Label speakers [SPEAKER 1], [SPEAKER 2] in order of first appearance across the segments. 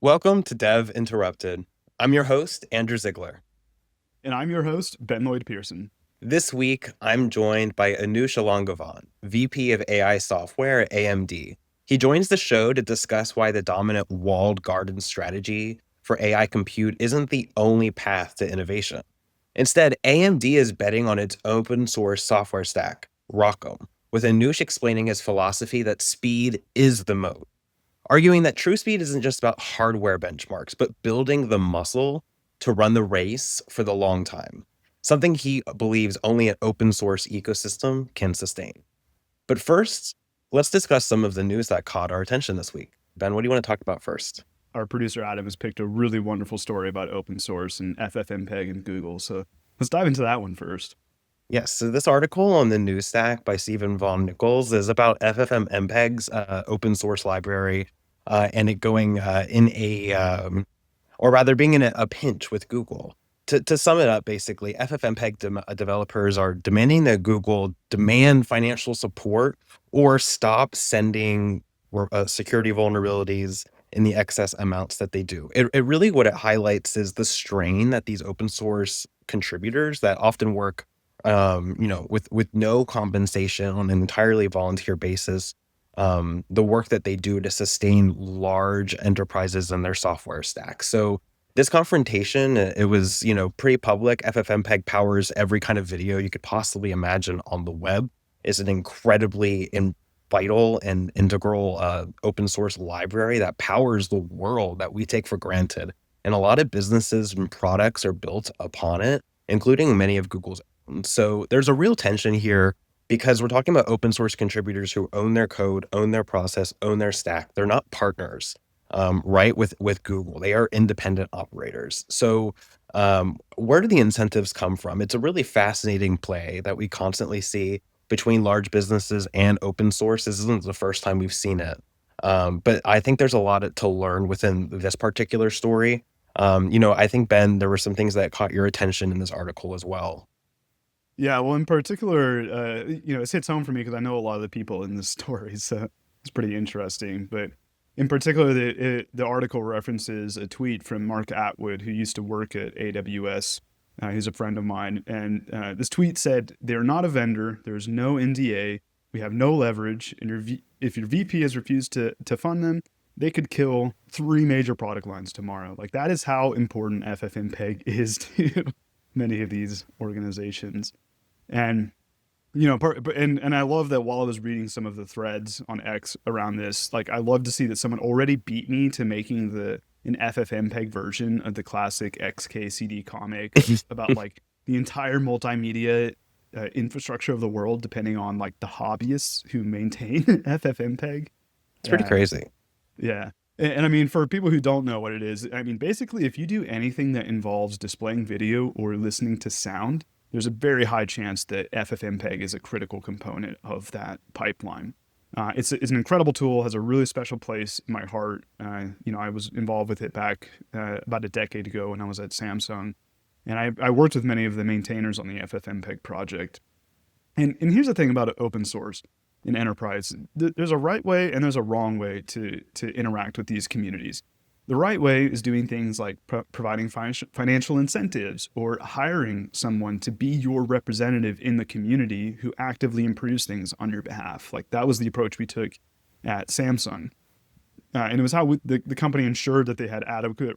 [SPEAKER 1] Welcome to Dev Interrupted. I'm your host, Andrew Ziegler.
[SPEAKER 2] And I'm your host, Ben Lloyd Pearson.
[SPEAKER 1] This week, I'm joined by Anush Elangovan, VP of AI Software at AMD. He joins the show to discuss why the dominant walled garden strategy for AI compute isn't the only path to innovation. Instead, AMD is betting on its open source software stack, ROCm, with Anush explaining his philosophy that speed is the moat, arguing that true speed isn't just about hardware benchmarks, but building the muscle to run the race for the long time, something he believes only an open source ecosystem can sustain. But first, let's discuss some of the news that caught our attention this week. Ben, what do you want to talk about first?
[SPEAKER 2] Our producer Adam has picked a really wonderful story about open source and FFmpeg and Google. So let's dive into that one first.
[SPEAKER 1] Yes, so this article on the news stack by Stephen Von Nichols is about FFmpeg's open source library and it going in or rather being in a pinch with Google. To sum it up, basically, FFmpeg developers are demanding that Google demand financial support or stop sending security vulnerabilities in the excess amounts that they do. It really what it highlights is the strain that these open source contributors that often work, with no compensation on an entirely volunteer basis, the work that they do to sustain large enterprises and their software stack. So this confrontation, it was, pretty public. FFmpeg powers every kind of video you could possibly imagine on the web. It's an incredibly vital and integral open source library that powers the world that we take for granted. And a lot of businesses and products are built upon it, including many of Google's own. So there's a real tension here because we're talking about open source contributors who own their code, own their process, own their stack. They're not partners, right, with Google. They are independent operators. So where do the incentives come from? It's a really fascinating play that we constantly see between large businesses and open source. This isn't the first time we've seen it. But I think there's a lot to learn within this particular story. I think, Ben, there were some things that caught your attention in this article as well.
[SPEAKER 2] Yeah, well, in particular, it hits home for me because I know a lot of the people in this story, so it's pretty interesting. But in particular, the article references a tweet from Mark Atwood, who used to work at AWS. He's a friend of mine. And this tweet said, "They're not a vendor. There's no NDA. We have no leverage. And if your VP has refused to fund them, they could kill 3 major product lines tomorrow." Like, that is how important FFmpeg is to many of these organizations. And and I love that while I was reading some of the threads on X around this, like, I love to see that someone already beat me to making an FFmpeg version of the classic XKCD comic about like the entire multimedia infrastructure of the world, depending on like the hobbyists who maintain FFmpeg.
[SPEAKER 1] It's pretty crazy.
[SPEAKER 2] Yeah. And I mean, for people who don't know what it is, I mean, basically, if you do anything that involves displaying video or listening to sound, there's a very high chance that FFmpeg is a critical component of that pipeline. It's an incredible tool, has a really special place in my heart. I was involved with it back about a decade ago when I was at Samsung. And I worked with many of the maintainers on the FFmpeg project. And here's the thing about open source in enterprise. There's a right way and there's a wrong way to interact with these communities. The right way is doing things like providing financial incentives or hiring someone to be your representative in the community who actively improves things on your behalf. Like, that was the approach we took at Samsung. And it was how the company ensured that they had adequate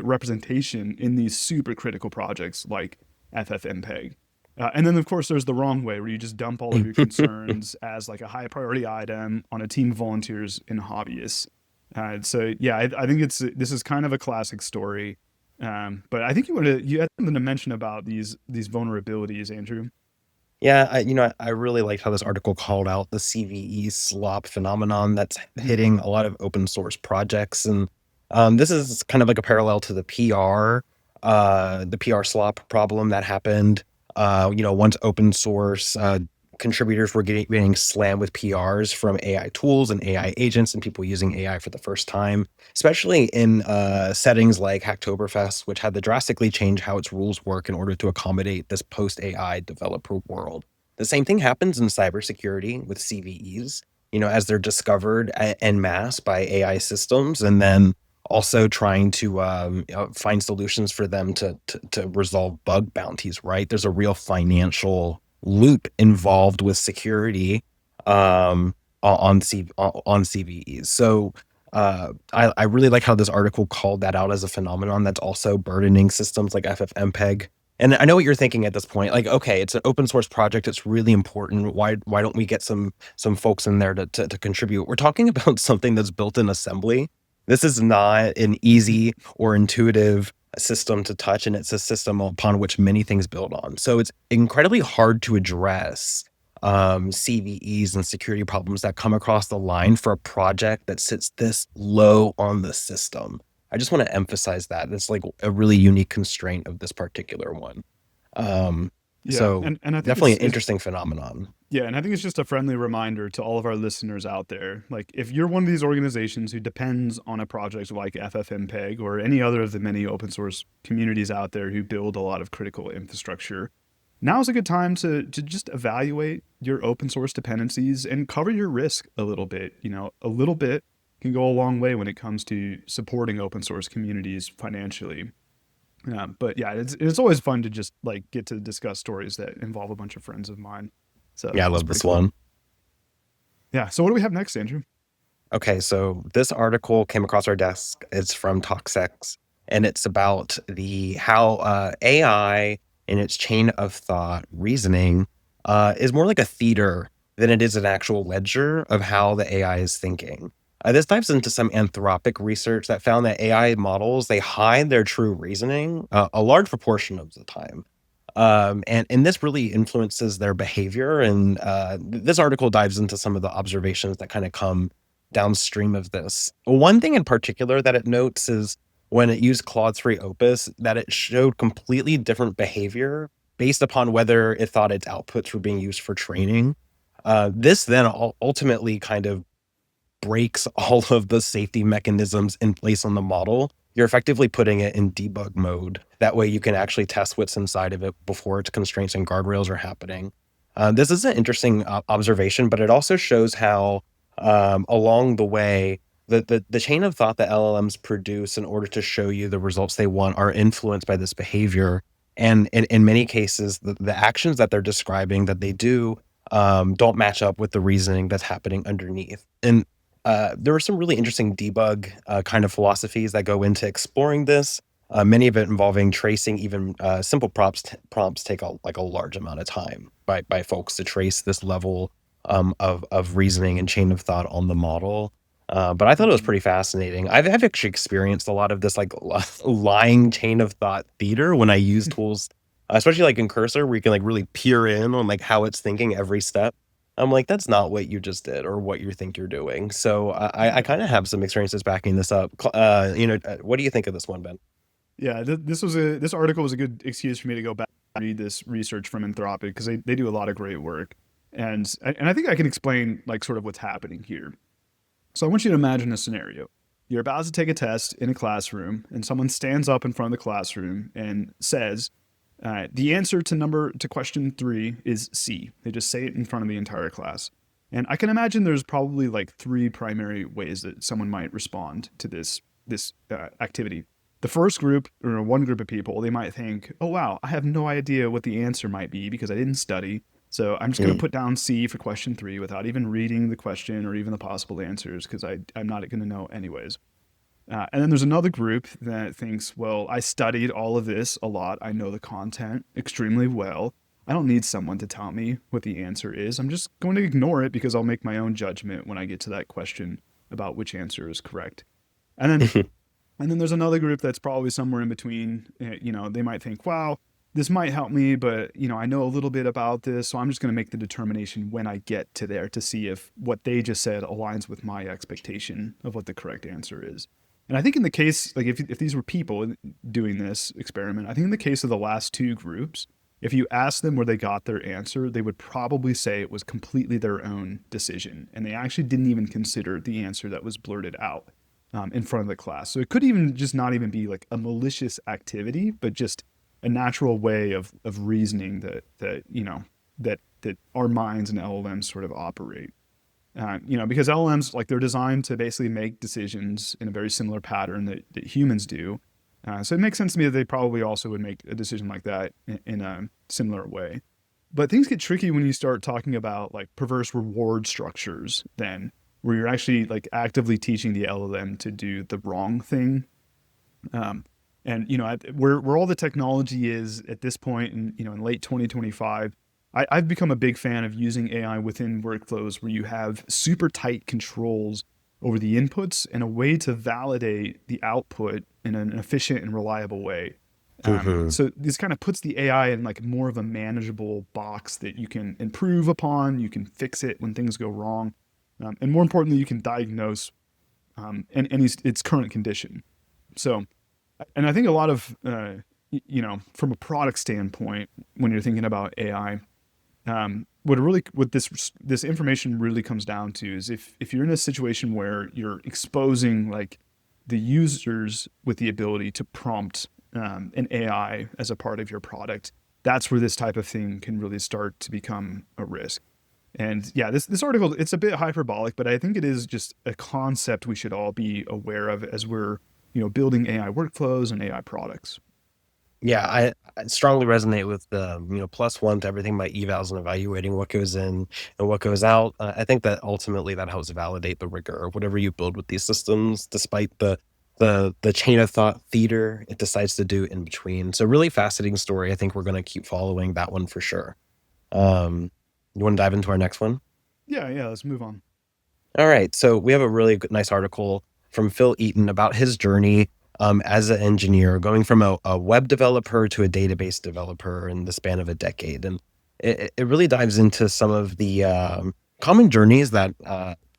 [SPEAKER 2] representation in these super critical projects like FFmpeg. And then, of course, there's the wrong way where you just dump all of your concerns as like a high priority item on a team of volunteers and hobbyists. So yeah, I think this is kind of a classic story. But I think you had something to mention about these vulnerabilities, Andrew.
[SPEAKER 1] Yeah, I really liked how this article called out the CVE slop phenomenon that's
[SPEAKER 2] Mm-hmm.
[SPEAKER 1] hitting a lot of open source projects, and this is kind of like a parallel to the PR slop problem that happened. Once open source contributors were getting slammed with PRs from AI tools and AI agents and people using AI for the first time, especially in settings like Hacktoberfest, which had to drastically change how its rules work in order to accommodate this post-AI developer world. The same thing happens in cybersecurity with CVEs. as they're discovered en masse by AI systems, and then also trying to find solutions for them to resolve bug bounties, right? There's a real financial loop involved with security um, on CVEs. So I really like how this article called that out as a phenomenon that's also burdening systems like FFmpeg. And I know what you're thinking at this point. Like, okay, it's an open source project. It's really important. Why don't we get some folks in there to contribute? We're talking about something that's built in assembly. This is not an easy or intuitive system to touch, and it's a system upon which many things build on. So it's incredibly hard to address CVEs and security problems that come across the line for a project that sits this low on the system. I just want to emphasize that. That's like a really unique constraint of this particular one. Um,
[SPEAKER 2] Yeah,
[SPEAKER 1] so
[SPEAKER 2] and I think
[SPEAKER 1] definitely an
[SPEAKER 2] it's
[SPEAKER 1] interesting phenomenon.
[SPEAKER 2] yeah, and I think it's just a friendly reminder to all of our listeners out there. Like, if you're one of these organizations who depends on a project like FFmpeg or any other of the many open source communities out there who build a lot of critical infrastructure, now's a good time to just evaluate your open source dependencies and cover your risk a little bit. A little bit can go a long way when it comes to supporting open source communities financially. But yeah, it's always fun to just like get to discuss stories that involve a bunch of friends of mine. So
[SPEAKER 1] Yeah, I
[SPEAKER 2] it's
[SPEAKER 1] love
[SPEAKER 2] pretty
[SPEAKER 1] this
[SPEAKER 2] cool.
[SPEAKER 1] one.
[SPEAKER 2] Yeah. So what do we have next, Andrew?
[SPEAKER 1] Okay, so this article came across our desk. It's from TalkSex, and it's about the how AI in its chain of thought reasoning is more like a theater than it is an actual ledger of how the AI is thinking. This dives into some anthropic research that found that AI models they hide their true reasoning a large proportion of the time. And this really influences their behavior. And this article dives into some of the observations that kind of come downstream of this. One thing in particular that it notes is when it used Claude 3 Opus, that it showed completely different behavior based upon whether it thought its outputs were being used for training. This then ultimately kind of breaks all of the safety mechanisms in place on the model. You're effectively putting it in debug mode. That way you can actually test what's inside of it before its constraints and guardrails are happening. This is an interesting observation, but it also shows how along the way, the chain of thought that LLMs produce in order to show you the results they want are influenced by this behavior. And in many cases, the actions that they're describing that they do don't match up with the reasoning that's happening underneath. And there are some really interesting debug kind of philosophies that go into exploring this. Many of it involving tracing even simple prompts take like a large amount of time by folks to trace this level of reasoning and chain of thought on the model. But I thought it was
[SPEAKER 2] Hmm.
[SPEAKER 1] pretty fascinating. I've actually experienced a lot of this like lying chain of thought theater when I use tools, especially like in Cursor, where you can like really peer in on like how it's thinking every step. I'm like, that's not what you just did or what you think you're doing. So I
[SPEAKER 2] Yeah.
[SPEAKER 1] kind of have some experiences backing this up. What do you think of this one, Ben?
[SPEAKER 2] Yeah. This article was a good excuse for me to go back and read this research from Anthropic because they do a lot of great work, and I think I can explain like sort of what's happening here. So I want you to imagine a scenario. You're about to take a test in a classroom, and someone stands up in front of the classroom and says, the answer to question 3 is C. They just say it in front of the entire class. And I can imagine there's probably like 3 primary ways that someone might respond to this activity. The first group, or one group of people, they might think, "Oh wow, I have no idea what the answer might be because I didn't study. So I'm just going to
[SPEAKER 1] Mm.
[SPEAKER 2] put down C for question 3 without even reading the question or even the possible answers because I'm not going to know anyways." And then there's another group that thinks, well, I studied all of this a lot. I know the content extremely well. I don't need someone to tell me what the answer is. I'm just going to ignore it because I'll make my own judgment when I get to that question about which answer is correct. And then and then there's another group that's probably somewhere in between. They might think, wow, this might help me, but I know a little bit about this, so I'm just going to make the determination when I get to there to see if what they just said aligns with my expectation of what the correct answer is. And I think in the case, like if these were people doing this experiment, I think in the case of the last 2 groups, if you asked them where they got their answer, they would probably say it was completely their own decision. And they actually didn't even consider the answer that was blurted out in front of the class. So it could even just not even be like a malicious activity, but just a natural way of reasoning that our minds and LLMs sort of operate. Because LLMs, like, they're designed to basically make decisions in a very similar pattern that humans do. So it makes sense to me that they probably also would make a decision like that in a similar way. But things get tricky when you start talking about like perverse reward structures, then, where you're actually like actively teaching the LLM to do the wrong thing. Um, and where all the technology is at this point, in late 2025, I've become a big fan of using AI within workflows where you have super tight controls over the inputs and a way to validate the output in an efficient and reliable way.
[SPEAKER 1] Hmm.
[SPEAKER 2] So this kind of puts the AI in like more of a manageable box that you can improve upon, you can fix it when things go wrong, and more importantly, you can diagnose its current condition. So, and I think a lot of, from a product standpoint, when you're thinking about AI, what this information really comes down to is if you're in a situation where you're exposing like the users with the ability to prompt an AI as a part of your product, that's where this type of thing can really start to become a risk. And yeah, this article, it's a bit hyperbolic, but I think it is just a concept we should all be aware of as we're building AI workflows and AI products.
[SPEAKER 1] Yeah, I strongly resonate with the, +1 to everything by evals and evaluating what goes in and what goes out. I think that ultimately that helps validate the rigor of whatever you build with these systems, despite the chain of thought theater it decides to do in between. So really fascinating story. I think we're gonna keep following that one for sure. You wanna dive into our next one?
[SPEAKER 2] Yeah, yeah. Let's move on.
[SPEAKER 1] All right. So we have a really nice article from Phil Eaton about his journey as an engineer, going from a web developer to a database developer in the span of a decade. And it really dives into some of the common journeys that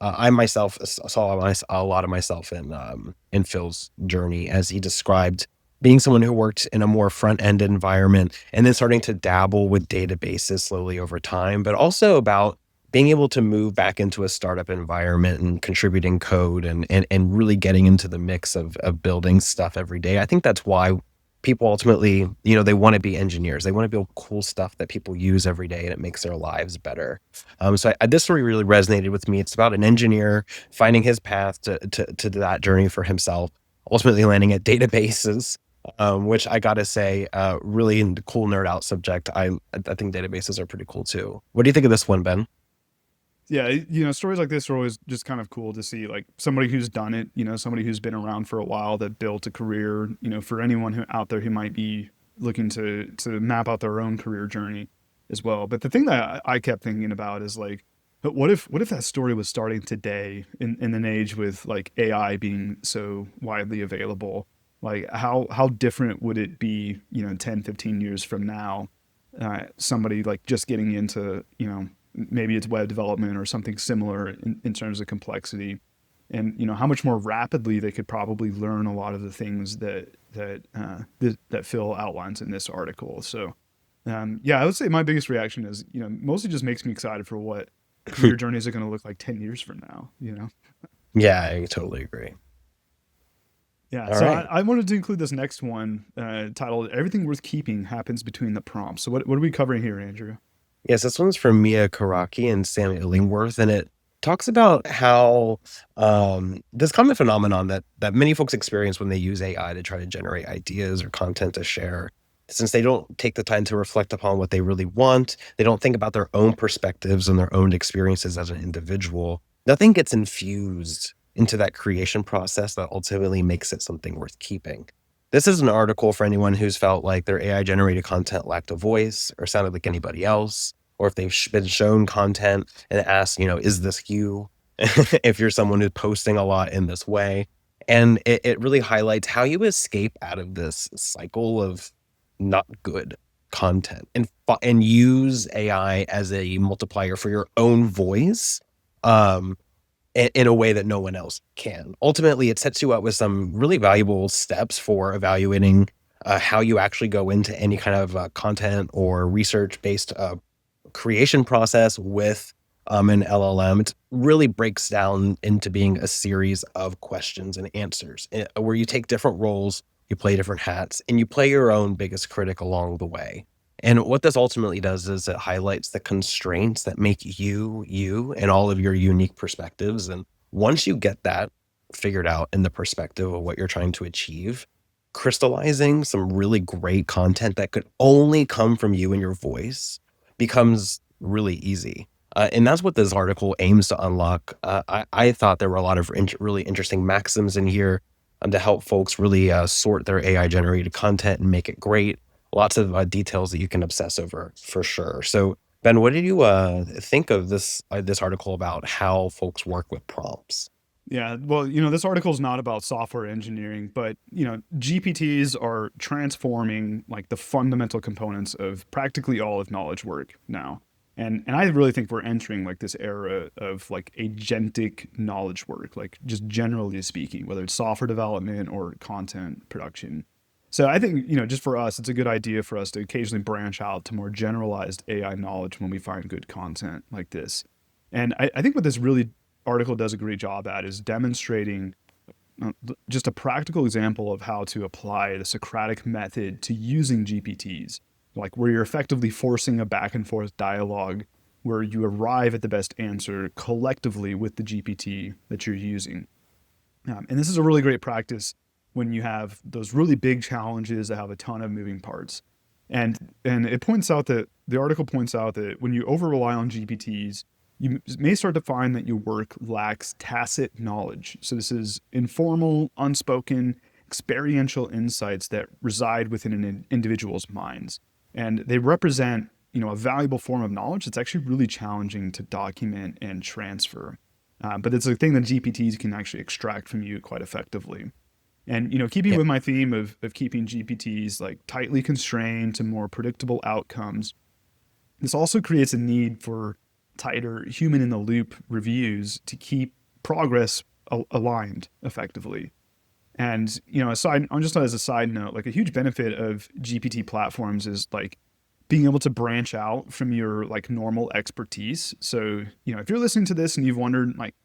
[SPEAKER 1] I myself saw a lot of myself in Phil's journey as he described being someone who worked in a more front end environment and then starting to dabble with databases slowly over time, but also about being able to move back into a startup environment and contributing code and really getting into the mix of building stuff every day. I think that's why people ultimately, they want to be engineers. They want to build cool stuff that people use every day and it makes their lives better. This story really resonated with me. It's about an engineer finding his path to that journey for himself, ultimately landing at databases. Which I gotta say, really cool nerd out subject. I think databases are pretty cool too. What do you think of this one, Ben?
[SPEAKER 2] Yeah, stories like this are always just kind of cool to see, like somebody who's done it, somebody who's been around for a while that built a career, for anyone who out there who might be looking to map out their own career journey as well. But the thing that I kept thinking about is like, but what if that story was starting today in an age with like AI being so widely available? Like how different would it be, 10, 15 years from now? Somebody like just getting into, maybe it's web development or something similar in terms of complexity, and how much more rapidly they could probably learn a lot of the things that Phil outlines in this article. So yeah, I would say my biggest reaction is mostly just makes me excited for what career journeys are going to look like 10 years from now.
[SPEAKER 1] Yeah, I totally agree.
[SPEAKER 2] Yeah,
[SPEAKER 1] All
[SPEAKER 2] so
[SPEAKER 1] right.
[SPEAKER 2] I wanted to include this next one, titled "Everything Worth Keeping Happens Between the Prompts." So what are we covering here, Andrew?
[SPEAKER 1] Yes, this one's from Mia Karaki and Sam Illingworth, and it talks about how this common phenomenon that many folks experience when they use AI to try to generate ideas or content to share. Since they don't take the time to reflect upon what they really want, they don't think about their own perspectives and their own experiences as an individual. Nothing gets infused into that creation process that ultimately makes it something worth keeping. This is an article for anyone who's felt like their AI generated content lacked a voice or sounded like anybody else, or if they've been shown content and asked, is this you? If you're someone who's posting a lot in this way. And it really highlights how you escape out of this cycle of not good content and use AI as a multiplier for your own voice. Um, in a way that no one else can. Ultimately, it sets you up with some really valuable steps for evaluating how you actually go into any kind of content or research-based creation process with an LLM. It really breaks down into being a series of questions and answers where you take different roles, you play different hats, and you play your own biggest critic along the way. And what this ultimately does is it highlights the constraints that make you, and all of your unique perspectives. And once you get that figured out in the perspective of what you're trying to achieve, crystallizing some really great content that could only come from you and your voice becomes really easy. And that's what this article aims to unlock. I thought there were a lot of really interesting maxims in here to help folks really sort their AI generated content and make it great. Lots of details that you can obsess over for sure. So, Ben, what did you think of this article about how folks work with prompts?
[SPEAKER 2] Yeah, well, this article is not about software engineering, but GPTs are transforming like the fundamental components of practically all of knowledge work now. And I really think we're entering like this era of like agentic knowledge work, like just generally speaking, whether it's software development or content production. So I think, just for us, it's a good idea for us to occasionally branch out to more generalized AI knowledge when we find good content like this. And I think what this really article does a great job at is demonstrating just a practical example of how to apply the Socratic method to using GPTs, like where you're effectively forcing a back and forth dialogue where you arrive at the best answer collectively with the GPT that you're using. And this is a really great practice when you have those really big challenges that have a ton of moving parts. And it points out that the article points out that when you over rely on GPTs, you may start to find that your work lacks tacit knowledge. So this is informal, unspoken, experiential insights that reside within an individual's minds. And they represent, a valuable form of knowledge that's actually really challenging to document and transfer. But it's a thing that GPTs can actually extract from you quite effectively. And keeping
[SPEAKER 1] Yeah,
[SPEAKER 2] with my theme of keeping GPTs like tightly constrained to more predictable outcomes, this also creates a need for tighter human in the loop reviews to keep progress aligned effectively. And just as a side note, like a huge benefit of GPT platforms is like being able to branch out from your like normal expertise. So, if you're listening to this and you've wondered, like,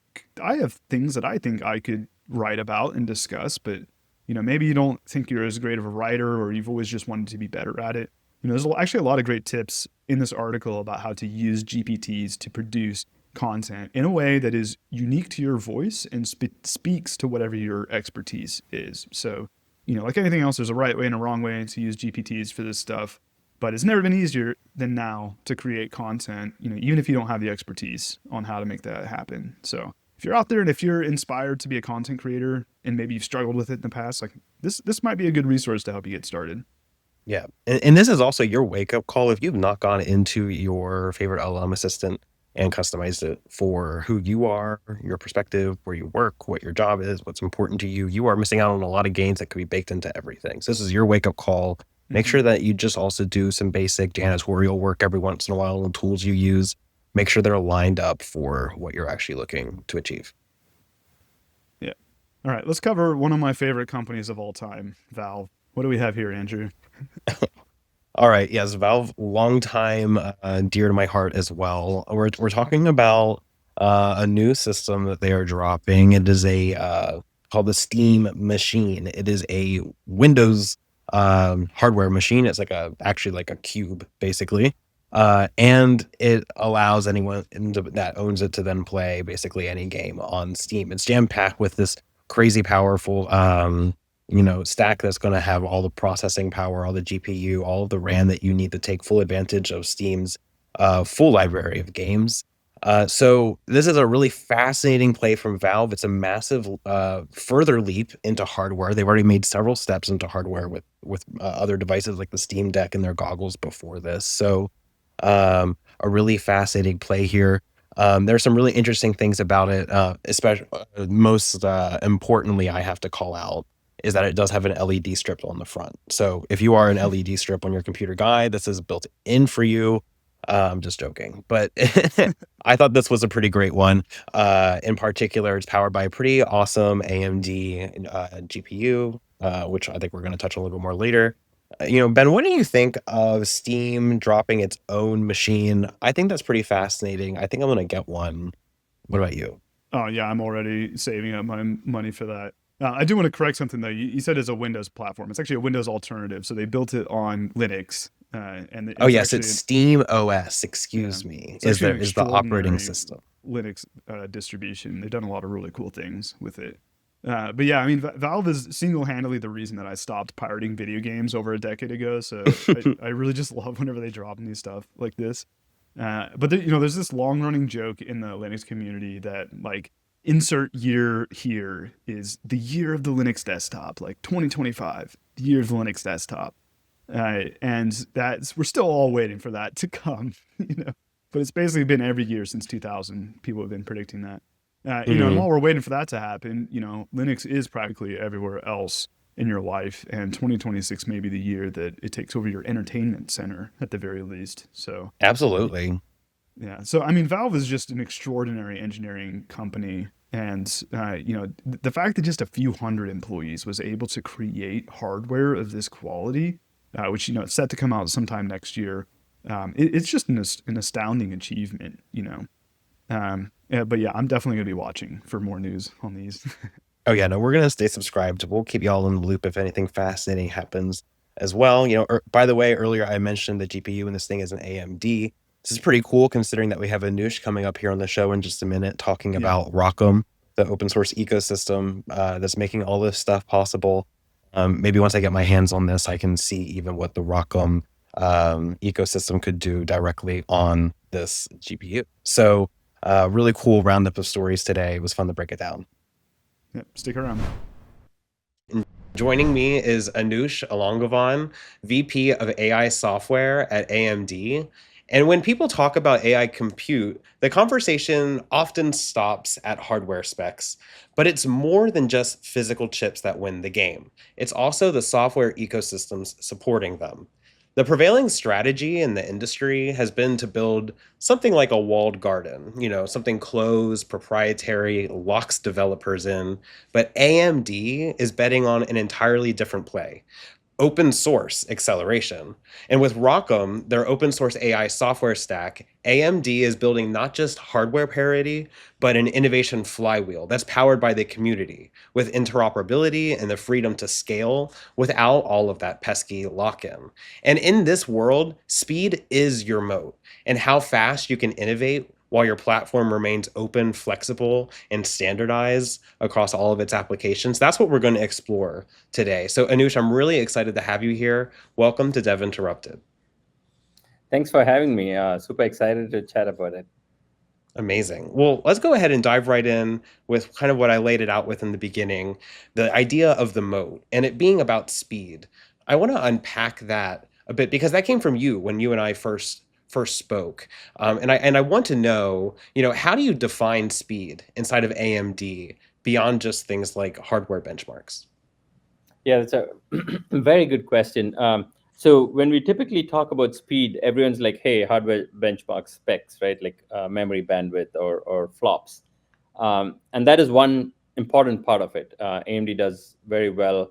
[SPEAKER 2] I have things that I think I could write about and discuss, but maybe you don't think you're as great of a writer or you've always just wanted to be better at it. There's actually a lot of great tips in this article about how to use GPTs to produce content in a way that is unique to your voice and speaks to whatever your expertise is. So, like anything else, there's a right way and a wrong way to use GPTs for this stuff. But it's never been easier than now to create content, even if you don't have the expertise on how to make that happen. So if you're out there and if you're inspired to be a content creator and maybe you've struggled with it in the past, like this might be a good resource to help you get started.
[SPEAKER 1] yeah. And this is also your wake up call. If you've not gone into your favorite LLM assistant and customized it for who you are, your perspective, where you work, what your job is, what's important to you, you are missing out on a lot of gains that could be baked into everything. So this is your wake up call. Make
[SPEAKER 2] Mm-hmm.
[SPEAKER 1] sure that you just also do some basic janitorial work every once in a while and tools you use. Make sure they're lined up for what you're actually looking to achieve.
[SPEAKER 2] Yeah. All right. Let's cover one of my favorite companies of all time, Valve. What do we have here, Andrew?
[SPEAKER 1] All right. Yes, Valve, long time dear to my heart as well. We're talking about a new system that they are dropping. It is a called the Steam Machine. It is a Windows hardware machine. It's like actually like a cube basically, and it allows anyone that owns it to then play basically any game on Steam. It's jam packed with this crazy powerful stack that's going to have all the processing power, all the GPU, all of the RAM that you need to take full advantage of Steam's full library of games. So this is a really fascinating play from Valve. It's a massive further leap into hardware. They've already made several steps into hardware with other devices like the Steam Deck and their goggles before this. So a really fascinating play here. There's some really interesting things about it, especially most importantly, I have to call out is that it does have an LED strip on the front. So if you are an LED strip on your computer guy, this is built in for you. I'm just joking, but I thought this was a pretty great one. In particular, it's powered by a pretty awesome AMD GPU, which I think we're going to touch on a little bit more later. Ben, what do you think of Steam dropping its own machine? I think that's pretty fascinating. I think I'm going to get one. What about you?
[SPEAKER 2] Oh yeah, I'm already saving up my money for that. I do want to correct something though. You said it's a Windows platform. It's actually a Windows alternative. So they built it on Linux, And
[SPEAKER 1] Oh
[SPEAKER 2] it's
[SPEAKER 1] yes, it's
[SPEAKER 2] actually
[SPEAKER 1] Steam OS.
[SPEAKER 2] yeah,
[SPEAKER 1] Excuse me.
[SPEAKER 2] it's
[SPEAKER 1] Is
[SPEAKER 2] actually
[SPEAKER 1] there
[SPEAKER 2] an
[SPEAKER 1] is the operating
[SPEAKER 2] extraordinary
[SPEAKER 1] system?
[SPEAKER 2] Linux distribution. They've done a lot of really cool things with it. But yeah, I mean, Valve is single-handedly the reason that I stopped pirating video games over a decade ago. So I really just love whenever they drop new stuff like this. But there, there's this long-running joke in the Linux community that like insert year here is the year of the Linux desktop, like 2025, the year of the Linux desktop. And that's we're still all waiting for that to come, you know. But it's basically been every year since 2000. People have been predicting that. And
[SPEAKER 1] Mhm.
[SPEAKER 2] while we're waiting for that to happen, Linux is practically everywhere else in your life, and 2026 may be the year that it takes over your entertainment center at the very least. So,
[SPEAKER 1] Absolutely.
[SPEAKER 2] yeah. So, I mean, Valve is just an extraordinary engineering company. And, the fact that just a few hundred employees was able to create hardware of this quality, which, it's set to come out sometime next year, it's just an astounding achievement. Yeah, but yeah, I'm definitely going to be watching for more news on these.
[SPEAKER 1] Oh yeah, no, we're gonna stay subscribed. We'll keep y'all in the loop if anything fascinating happens as well. By the way, earlier I mentioned the GPU and this thing is an AMD. This is pretty cool considering that we have Anush coming up here on the show in just a minute talking
[SPEAKER 2] Yeah.
[SPEAKER 1] about ROCm, the open source ecosystem that's making all this stuff possible. Maybe once I get my hands on this, I can see even what the ROCm ecosystem could do directly on this GPU. So, really cool roundup of stories today. It was fun to break it down.
[SPEAKER 2] Yeah. Stick around.
[SPEAKER 1] Joining me is Anush Elangovan, VP of AI software at AMD. And when people talk about AI compute, the conversation often stops at hardware specs. But it's more than just physical chips that win the game, it's also the software ecosystems supporting them. The prevailing strategy in the industry has been to build something like a walled garden, something closed, proprietary, locks developers in. But AMD is betting on an entirely different play: open source acceleration. And with ROCm, their open source AI software stack, AMD is building not just hardware parity, but an innovation flywheel that's powered by the community with interoperability and the freedom to scale without all of that pesky lock in. And in this world, speed is your moat, and how fast you can innovate while your platform remains open, flexible, and standardized across all of its applications. That's what we're going to explore today. So, Anush, I'm really excited to have you here. Welcome to Dev Interrupted.
[SPEAKER 3] Thanks for having me. Super excited to chat about it.
[SPEAKER 1] Amazing. Well, let's go ahead and dive right in with kind of what I laid it out with in the beginning, the idea of the moat and it being about speed. I want to unpack that a bit because that came from you when you and I first spoke, and I want to know, how do you define speed inside of AMD beyond just things like hardware benchmarks?
[SPEAKER 3] Yeah, that's a very good question. So when we typically talk about speed, everyone's like, "Hey, hardware benchmark specs, right? Like memory bandwidth or flops," and that is one important part of it. AMD does very well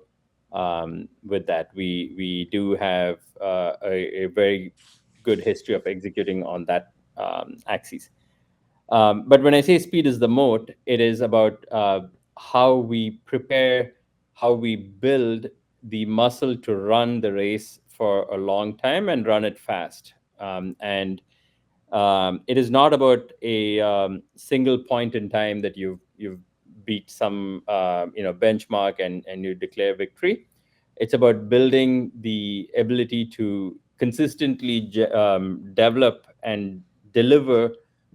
[SPEAKER 3] with that. We do have a very good history of executing on that axis. But when I say speed is the moat, it is about how we prepare, how we build the muscle to run the race for a long time and run it fast. And it is not about a single point in time that you've beat some benchmark and you declare victory. It's about building the ability to consistently develop and deliver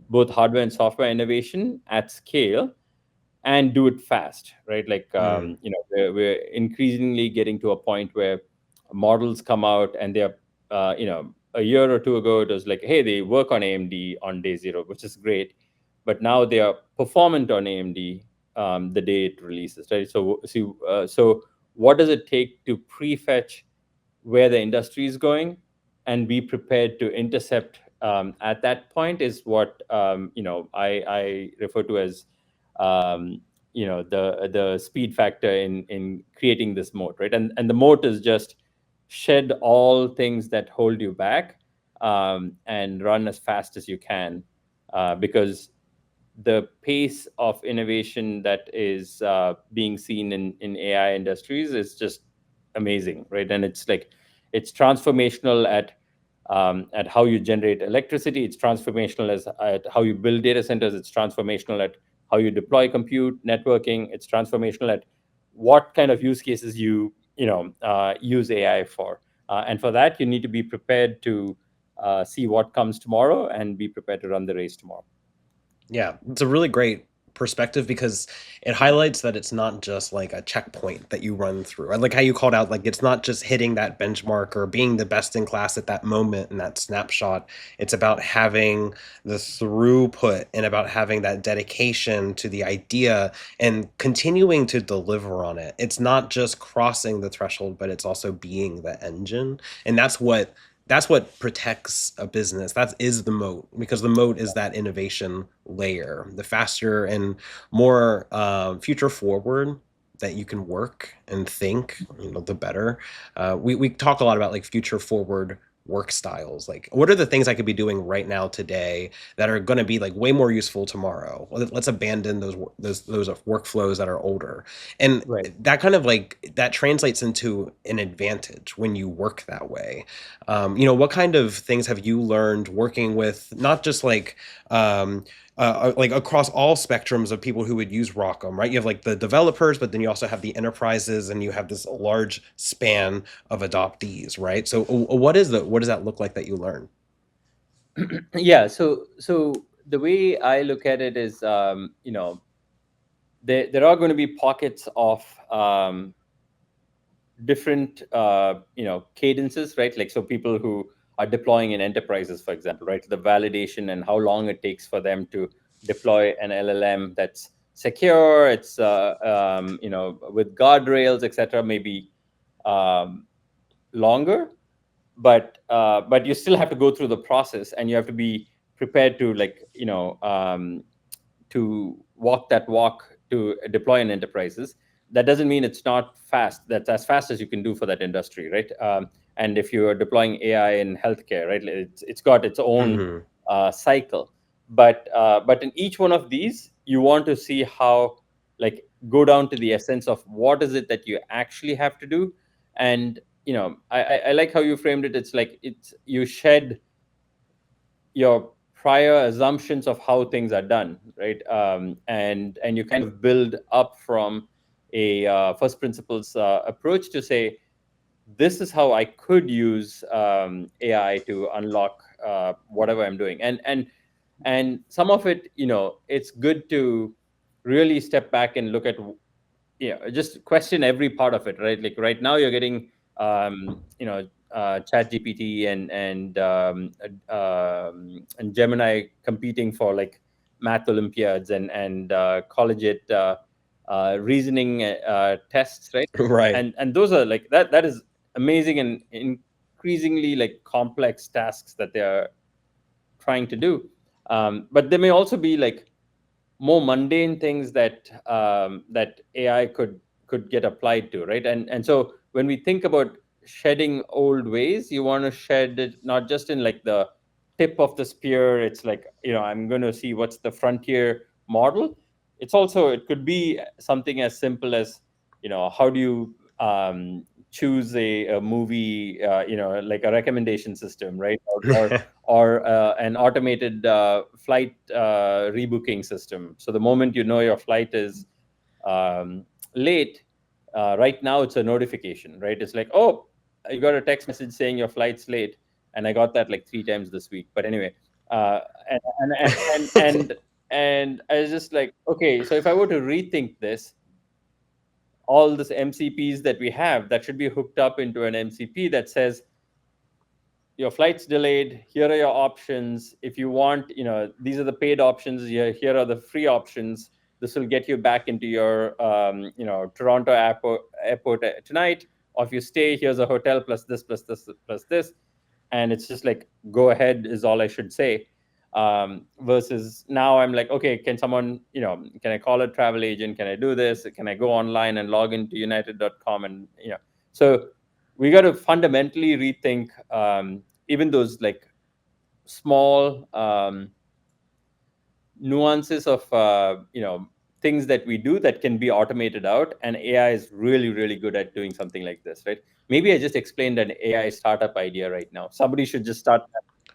[SPEAKER 3] both hardware and software innovation at scale and do it fast, right? Like
[SPEAKER 1] Mm,
[SPEAKER 3] we're increasingly getting to a point where models come out and they're a year or two ago it was like, hey, they work on AMD on day zero, which is great, but now they are performant on AMD the day it releases, right? So what does it take to prefetch where the industry is going and be prepared to intercept at that point is what I refer to as the speed factor in creating this moat, right? And the moat is just shed all things that hold you back and run as fast as you can because the pace of innovation that is being seen in AI industries is just amazing, right? And it's like it's transformational at at how you generate electricity. It's transformational as at how you build data centers. It's transformational at how you deploy compute, networking. It's transformational at what kind of use cases you use AI for. And for that, you need to be prepared to see what comes tomorrow and be prepared to run the race tomorrow.
[SPEAKER 1] Yeah, it's a really great perspective because it highlights that it's not just like a checkpoint that you run through. I like how you called out, like, it's not just hitting that benchmark or being the best in class at that moment in that snapshot. It's about having the throughput and about having that dedication to the idea and continuing to deliver on it. It's not just crossing the threshold, but it's also being the engine. And that's what protects a business. That is the moat, because the moat is that innovation layer. The faster and more future forward that you can work and think, the better. We talk a lot about like future forward work styles. Like, what are the things I could be doing right now today that are going to be like way more useful tomorrow? Let's abandon those workflows that are older. And
[SPEAKER 3] Right.
[SPEAKER 1] that kind of like that translates into an advantage when you work that way. What kind of things have you learned working with not just like across all spectrums of people who would use ROCm, right? You have like the developers, but then you also have the enterprises, and you have this large span of adoptees, right? So, what does that look like that you learn?
[SPEAKER 3] Yeah. So the way I look at it is, there are going to be pockets of different cadences, right? Like, so people who are deploying in enterprises, for example, right? The validation and how long it takes for them to deploy an LLM that's secure, it's with guardrails, etc., maybe longer, but you still have to go through the process, and you have to be prepared to, to walk that walk to deploy in enterprises. That doesn't mean it's not fast. That's as fast as you can do for that industry, right? And if you are deploying AI in healthcare, right, it's got its own
[SPEAKER 1] Hmm.
[SPEAKER 3] cycle. But in each one of these, you want to see how, like, go down to the essence of what is it that you actually have to do. And I like how you framed it. It's like you shed your prior assumptions of how things are done, right? And you kind of build up from a first principles approach to say, this is how I could use AI to unlock whatever I'm doing. And some of it, it's good to really step back and look at, just question every part of it, right? Like, right now you're getting chat GPT and Gemini competing for, like, math olympiads and collegiate reasoning tests, right?
[SPEAKER 1] Right.
[SPEAKER 3] And those are, like, that is amazing and increasingly, like, complex tasks that they are trying to do. But there may also be, like, more mundane things that AI could get applied to, right? And so when we think about shedding old ways, you want to shed it not just in, like, the tip of the spear. It's like, I'm going to see what's the frontier model. It could be something as simple as, how do you choose a movie, like a recommendation system, right? Or an automated flight rebooking system. So the moment you know your flight is late, right now it's a notification, right? It's like, oh, you got a text message saying your flight's late, and I got that like 3 times this week. But anyway, uh, and, and and and and and I was just like, okay, so if I were to rethink this, all this MCPs that we have, that should be hooked up into an MCP that says, your flight's delayed, here are your options. If you want, these are the paid options, here are the free options. This will get you back into your Toronto airport tonight. Or if you stay, here's a hotel plus this plus this plus this. And it's just like, go ahead is all I should say. Versus now I'm like, okay, can someone, can I call a travel agent? Can I do this? Can I go online and log into united.com? And so we got to fundamentally rethink even those, like, small nuances of things that we do that can be automated out, and AI is really, really good at doing something like this, right? Maybe I just explained an AI startup idea right now. Somebody should just start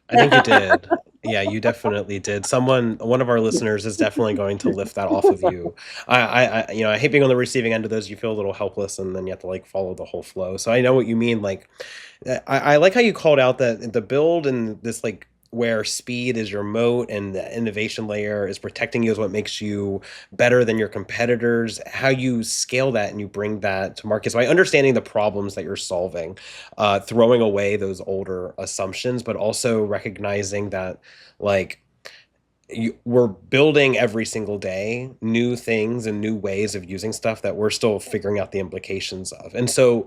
[SPEAKER 1] I think you
[SPEAKER 3] that.
[SPEAKER 1] did. Yeah, you definitely did. One of our listeners is definitely going to lift that off of you. I hate being on the receiving end of those. You feel a little helpless, and then you have to like follow the whole flow. So I know what you mean. Like, I like how you called out that the build and this like where speed is your moat and the innovation layer is protecting you is what makes you better than your competitors. How you scale that and you bring that to market. So by understanding the problems that you're solving, throwing away those older assumptions, but also recognizing that like we're building every single day new things and new ways of using stuff that we're still figuring out the implications of. And so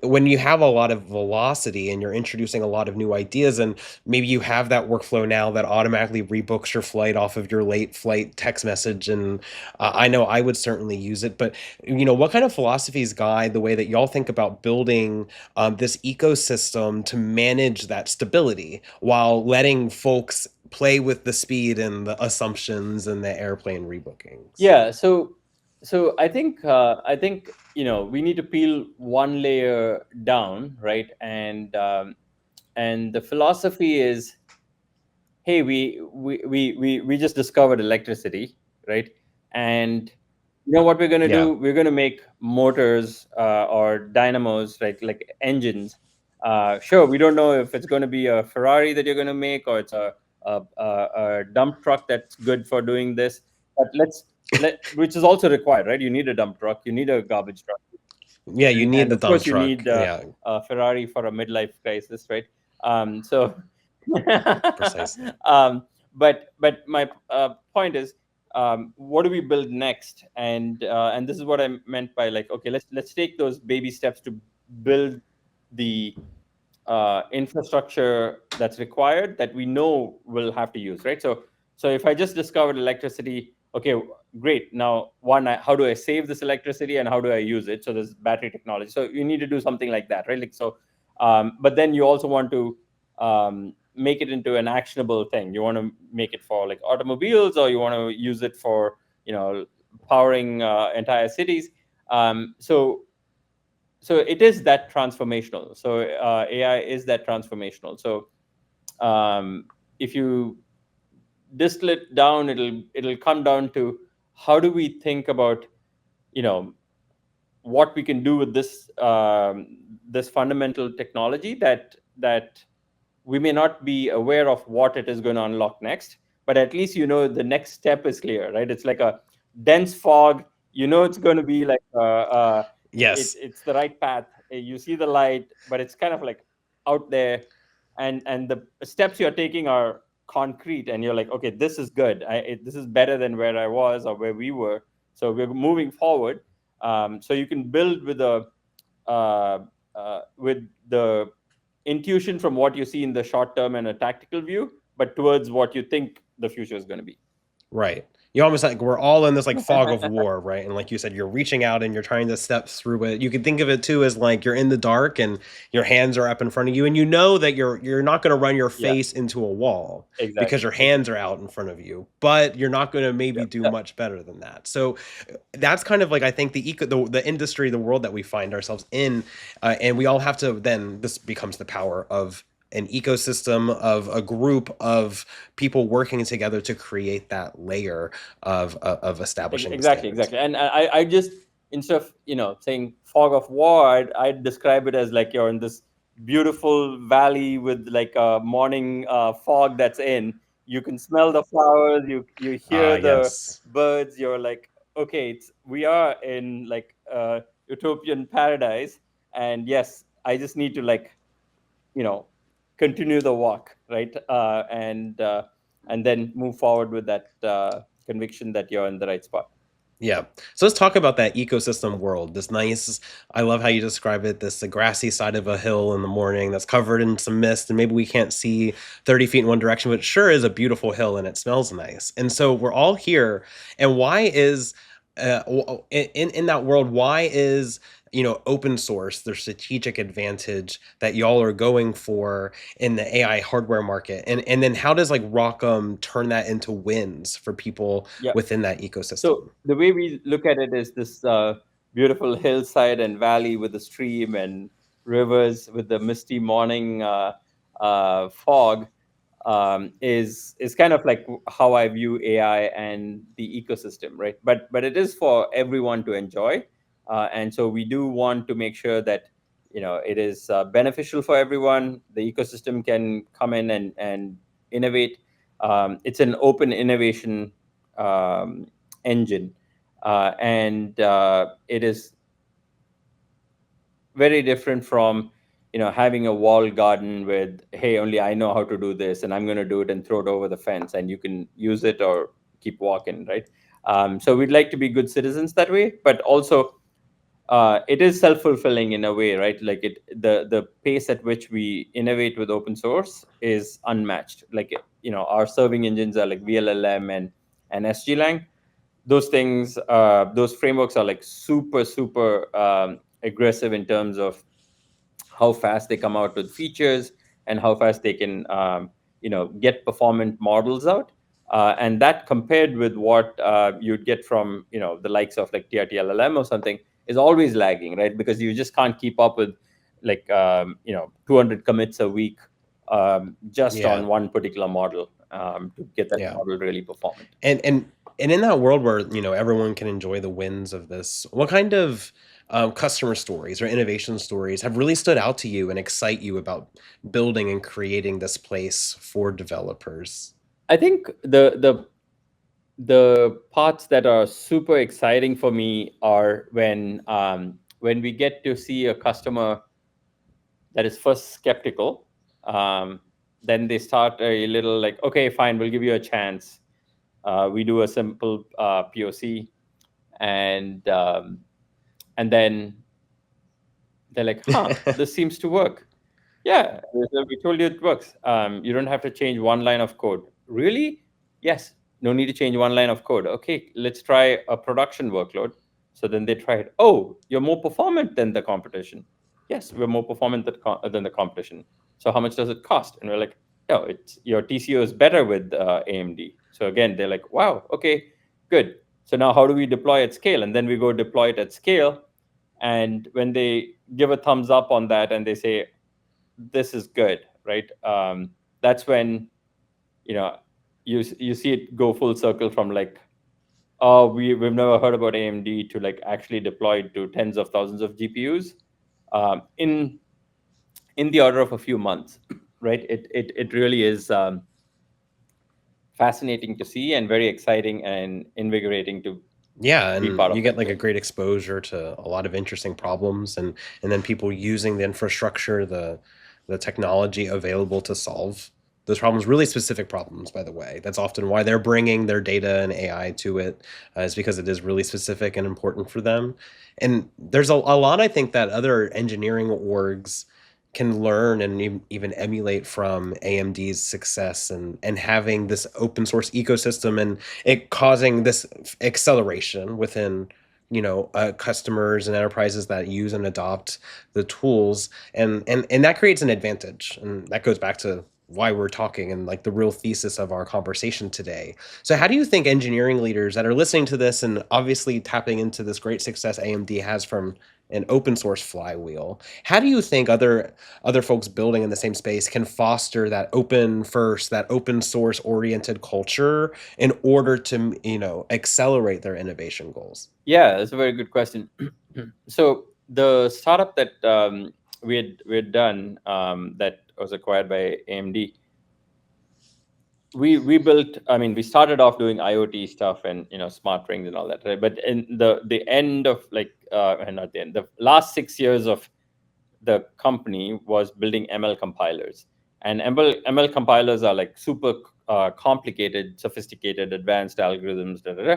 [SPEAKER 1] when you have a lot of velocity and you're introducing a lot of new ideas, and maybe you have that workflow now that automatically rebooks your flight off of your late flight text message, and I know I would certainly use it. But what kind of philosophies guide the way that y'all think about building this ecosystem to manage that stability while letting folks play with the speed and the assumptions and the airplane rebookings?
[SPEAKER 3] Yeah, so I think we need to peel one layer down, right? And the philosophy is, hey, we just discovered electricity, right? And you know what we're going to
[SPEAKER 1] Yeah.
[SPEAKER 3] do? We're going to make motors or dynamos, right? Like engines. Sure, we don't know if it's going to be a Ferrari that you're going to make, or it's a dump truck that's good for doing this. But which is also required, right? You need a dump truck, you need a garbage truck,
[SPEAKER 1] Yeah, you need
[SPEAKER 3] and
[SPEAKER 1] the
[SPEAKER 3] of
[SPEAKER 1] dump
[SPEAKER 3] course you
[SPEAKER 1] truck.
[SPEAKER 3] need
[SPEAKER 1] Yeah,
[SPEAKER 3] a Ferrari for a midlife crisis, right? So,
[SPEAKER 1] precisely.
[SPEAKER 3] but my point is, what do we build next? And this is what I meant by like, okay, let's take those baby steps to build the infrastructure that's required that we know we'll have to use, right? So if I just discovered electricity, okay, great. Now, how do I save this electricity and how do I use it? So there's battery technology. So you need to do something like that, right? Like so, but then you also want to make it into an actionable thing. You want to make it for like automobiles, or you want to use it for powering entire cities. So it is that transformational. So AI is that transformational. So if you distill it down, it'll come down to how do we think about what we can do with this fundamental technology that we may not be aware of what it is going to unlock next, but at least the next step is clear, right? It's like a dense fog. It's going to be like
[SPEAKER 1] Yes.
[SPEAKER 3] it's the right path. You see the light, but it's kind of like out there, and the steps you're taking are concrete, and you're like, okay, this is good. This is better than where I was or where we were. So we're moving forward. So you can build with the intuition from what you see in the short term and a tactical view, but towards what you think the future is going to be.
[SPEAKER 1] Right. You almost like we're all in this like fog of war, right? And like you said, you're reaching out and you're trying to step through it. You can think of it too as like you're in the dark and your hands are up in front of you, and you know that you're not going to run your
[SPEAKER 3] Yeah,
[SPEAKER 1] face into a wall
[SPEAKER 3] exactly.
[SPEAKER 1] because your hands are out in front of you, but you're not going to maybe do much better than that. So that's kind of like I think the industry, the world that we find ourselves in, and we all have to then this becomes the power of an ecosystem of a group of people working together to create that layer of establishing the standards.
[SPEAKER 3] Exactly. And I just, instead of saying fog of war, I'd describe it as like you're in this beautiful valley with like a morning fog that's in. You can smell the flowers, you hear the
[SPEAKER 1] Yes.
[SPEAKER 3] birds. You're like, okay, we are in like utopian paradise, and yes, I just need to like continue the walk, right? And then move forward with that conviction that you're in the right spot.
[SPEAKER 1] Yeah. So let's talk about that ecosystem world. This nice, I love how you describe it, this grassy side of a hill in the morning that's covered in some mist, and maybe we can't see 30 feet in one direction, but it sure is a beautiful hill and it smells nice. And so we're all here. And why is in that world, why is, open source their strategic advantage that y'all are going for in the AI hardware market? And then how does like ROCm turn that into wins for people
[SPEAKER 3] Yeah.
[SPEAKER 1] within that
[SPEAKER 3] So
[SPEAKER 1] ecosystem?
[SPEAKER 3] the way we look at it is this beautiful hillside and valley with the stream and rivers with the misty morning fog is kind of like how I view AI and the ecosystem, right? But it is for everyone to enjoy, and so we do want to make sure that it is beneficial for everyone. The ecosystem can come in and innovate. It's an open innovation um, engine, and it is very different from having a walled garden with, hey, only I know how to do this and I'm going to do it and throw it over the fence and you can use it or keep walking, right? So we'd like to be good citizens that way, but also it is self-fulfilling in a way, right? Like the pace at which we innovate with open source is unmatched. Like our serving engines are like VLLM and SGLang. Those things, those frameworks are like super aggressive in terms of how fast they come out with features and how fast they can get performant models out. And that compared with what you'd get from the likes of like TRT-LLM or something is always lagging, right? Because you just can't keep up with like 200 commits a week just
[SPEAKER 1] Yeah.
[SPEAKER 3] on one particular model to get that
[SPEAKER 1] Yeah.
[SPEAKER 3] model really performant.
[SPEAKER 1] And in that world where, everyone can enjoy the wins of this, what kind of customer stories or innovation stories have really stood out to you and excite you about building and creating this place for developers?
[SPEAKER 3] I think the parts that are super exciting for me are when we get to see a customer that is first skeptical, then they start a little like, okay, fine, we'll give you a chance. We do a simple POC, and then they're like, huh, this seems to work. Yeah, we told you it works. You don't have to change one line of code. Really? Yes. No need to change one line of code. Okay, let's try a production workload. So then they tried, oh, you're more performant than the competition. Yes, we're more performant than the competition. So how much does it cost? And we're like, oh, it's your TCO is better with AMD. So again, they're like, wow, okay, good. So now how do we deploy at scale? And then we go deploy it at scale. And when they give a thumbs up on that and they say, this is good, right? That's when you see it go full circle from like, oh, we've never heard about AMD to like actually deployed to tens of thousands of GPUs in the order of a few months, right? It really is fascinating to see and very exciting and invigorating to
[SPEAKER 1] Yeah,
[SPEAKER 3] be
[SPEAKER 1] and
[SPEAKER 3] part
[SPEAKER 1] you
[SPEAKER 3] of
[SPEAKER 1] get
[SPEAKER 3] that
[SPEAKER 1] like a
[SPEAKER 3] journey.
[SPEAKER 1] great exposure to a lot of interesting problems, and then people using the infrastructure, the technology available to solve those problems, really specific problems, by the way. That's often why they're bringing their data and AI to it, is because it is really specific and important for them. And there's a lot I think that other engineering orgs can learn and even emulate from AMD's success and having this open source ecosystem and it causing this acceleration within customers and enterprises that use and adopt the tools, and that creates an advantage, and that goes back to why we're talking and like the real thesis of our conversation today. So how do you think engineering leaders that are listening to this and obviously tapping into this great success AMD has from an open source flywheel, how do you think other folks building in the same space can foster that open first, that open source oriented culture in order to, accelerate their innovation goals?
[SPEAKER 3] Yeah, that's a very good question. So the startup that we had done that was acquired by AMD, we built. I mean, we started off doing IoT stuff and smart rings and all that, right? But in the end of like and not the end, the last 6 years of the company was building ML compilers, and ML compilers are like super complicated, sophisticated, advanced algorithms, da, da, da.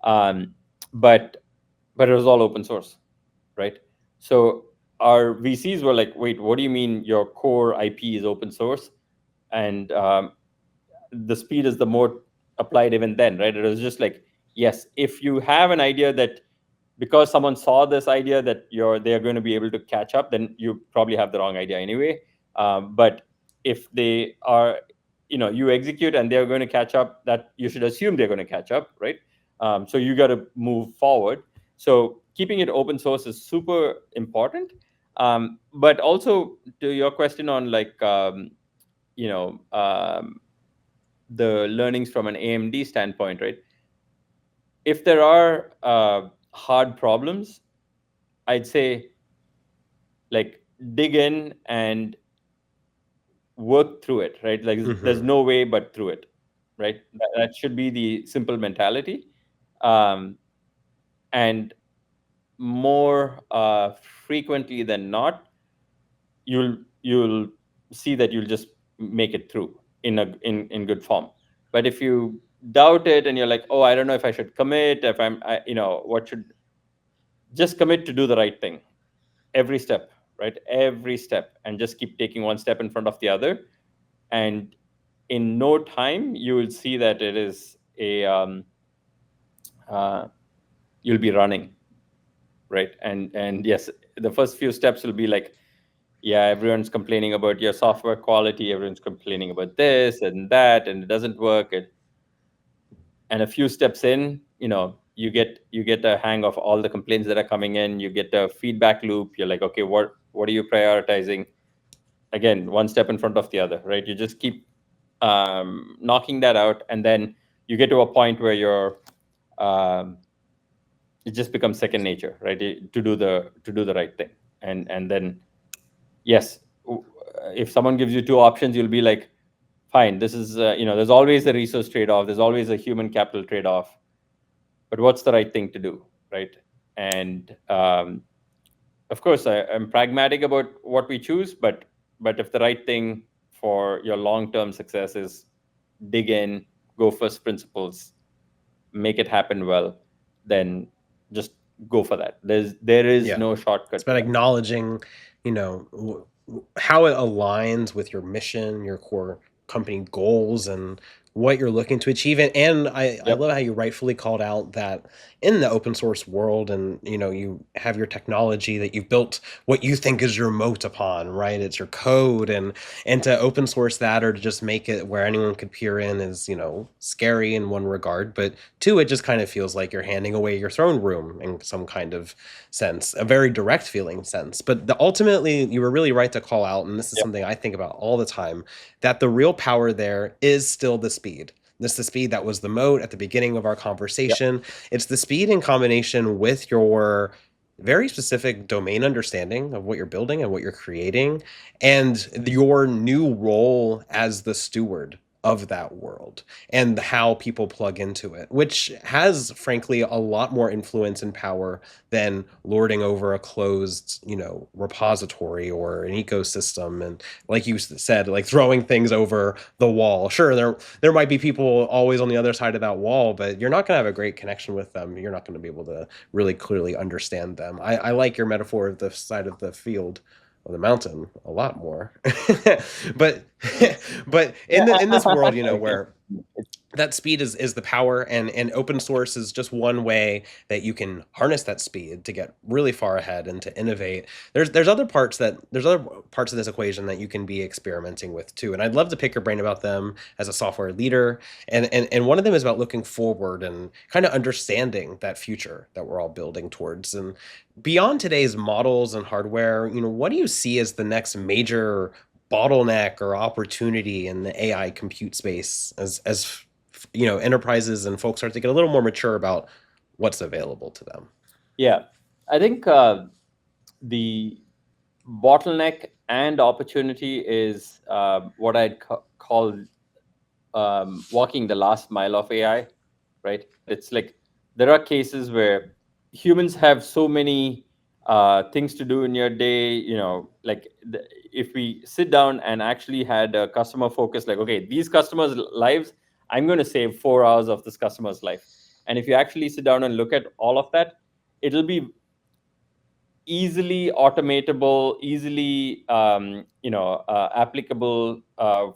[SPEAKER 3] Um, but but it was all open source, right? So our VCs were like, wait, what do you mean your core IP is open source? And the speed is the more applied even then, right? It was just like, yes, if you have an idea that because someone saw this idea that they're going to be able to catch up, then you probably have the wrong idea anyway. But if they are, you execute and they're going to catch up, that you should assume they're going to catch up, right? So you got to move forward. So keeping it open source is super important. But also to your question on like, you know, um, the learnings from an AMD standpoint, right? If there are hard problems, I'd say like dig in and work through it, right? Like there's
[SPEAKER 1] Hmm.
[SPEAKER 3] no way but through it, right? That should be the simple mentality. Um, and more frequently than not, you'll see that you'll just make it through in good form. But if you doubt it and you're like, oh, I don't know if I should commit, if what should, just commit to do the right thing every step, right? Every step, and just keep taking one step in front of the other. And in no time, you will see that it is uh, you'll be running, right? And yes, the first few steps will be like, yeah, everyone's complaining about your software quality, everyone's complaining about this and that, and it doesn't work. And a few steps in, you get a hang of all the complaints that are coming in. You get a feedback loop. You're like, okay, what are you prioritizing? Again, one step in front of the other, right? You just keep knocking that out, and then you get to a point where um, it just becomes second nature, right? To do the right thing. And then, yes, if someone gives you two options, you'll be like, fine, this is there's always a resource trade-off, there's always a human capital trade-off, but what's the right thing to do, right? And of course, I'm pragmatic about what we choose, but if the right thing for your long-term success is dig in, go first principles, make it happen well, then just go for that. There is
[SPEAKER 1] Yeah.
[SPEAKER 3] no
[SPEAKER 1] It's
[SPEAKER 3] shortcut to
[SPEAKER 1] about
[SPEAKER 3] that.
[SPEAKER 1] acknowledging, how it aligns with your mission, your core company goals, and what you're looking to achieve. And I
[SPEAKER 3] Yep.
[SPEAKER 1] love how you rightfully called out that in the open source world, and you have your technology that you've built what you think is your moat upon, right? It's your code, and to open source that or to just make it where anyone could peer in is, scary in one regard, but two, it just kind of feels like you're handing away your throne room in some kind of sense, a very direct feeling sense. But ultimately, you were really right to call out, and this is
[SPEAKER 3] Yep.
[SPEAKER 1] something I think about all the time, that the real power there is still the speed. This the speed that was the moat at the beginning of our
[SPEAKER 3] Yep.
[SPEAKER 1] conversation. It's the speed in combination with your very specific domain understanding of what you're building and what you're creating, and your new role as the steward of that world and how people plug into it, which has, frankly, a lot more influence and power than lording over a closed, repository or an ecosystem. And like you said, like throwing things over the wall. Sure, there might be people always on the other side of that wall, but you're not going to have a great connection with them. You're not going to be able to really clearly understand them. I like your metaphor of the side of the field or the mountain a lot more. but but in this world,
[SPEAKER 3] Okay.
[SPEAKER 1] where that speed is the power, and open source is just one way that you can harness that speed to get really far ahead and to innovate. There's other parts of this equation that you can be experimenting with too, and I'd love to pick your brain about them as a software leader. And one of them is about looking forward and kind of understanding that future that we're all building towards. And beyond today's models and hardware, what do you see as the next major bottleneck or opportunity in the AI compute space, as enterprises and folks start to get a little more mature about what's available to them?
[SPEAKER 3] Yeah, I think the bottleneck and opportunity is what I'd call walking the last mile of AI, right? It's like there are cases where humans have so many things to do in your day. Like if we sit down and actually had a customer focus, like, okay, these customers' lives, I'm going to save 4 hours of this customer's life. And if you actually sit down and look at all of that, it'll be easily automatable, easily applicable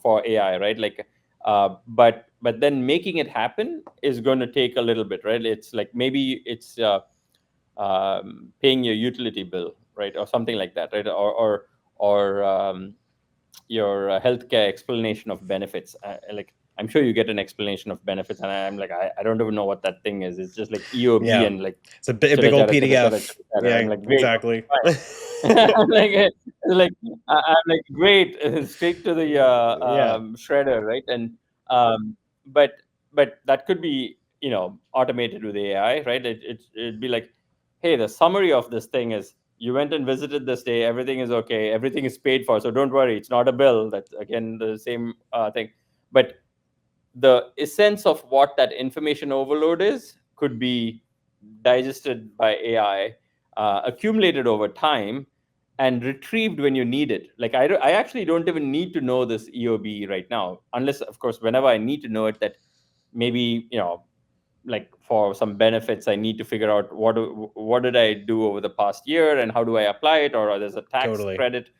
[SPEAKER 3] for AI, right? Like, but but then making it happen is going to take a little bit, right? It's like maybe it's paying your utility bill, right, or something like that, right, or your healthcare explanation of benefits. Like I'm sure you get an explanation of benefits, and I'm like, I don't even know what that thing is. It's just like EOB
[SPEAKER 1] Yeah.
[SPEAKER 3] and like
[SPEAKER 1] It's a big
[SPEAKER 3] chada
[SPEAKER 1] old
[SPEAKER 3] chada chada chada
[SPEAKER 1] PDF.
[SPEAKER 3] chada chada. I'm
[SPEAKER 1] Yeah,
[SPEAKER 3] like, great,
[SPEAKER 1] exactly.
[SPEAKER 3] I'm like, I'm like, great, straight to the
[SPEAKER 1] Yeah,
[SPEAKER 3] shredder, right? And um, but that could be automated with AI, right? It'd be like, hey, the summary of this thing is you went and visited this day, everything is okay, everything is paid for, so don't worry, it's not a bill. That's again the same thing, but the essence of what that information overload is could be digested by AI, accumulated over time, and retrieved when you need it. Like I actually don't even need to know this EOB right now, unless, of course, whenever I need to know it, that maybe like for some benefits, I need to figure out what did I do over the past year and how do I apply it, or there's a tax
[SPEAKER 1] totally.
[SPEAKER 3] credit,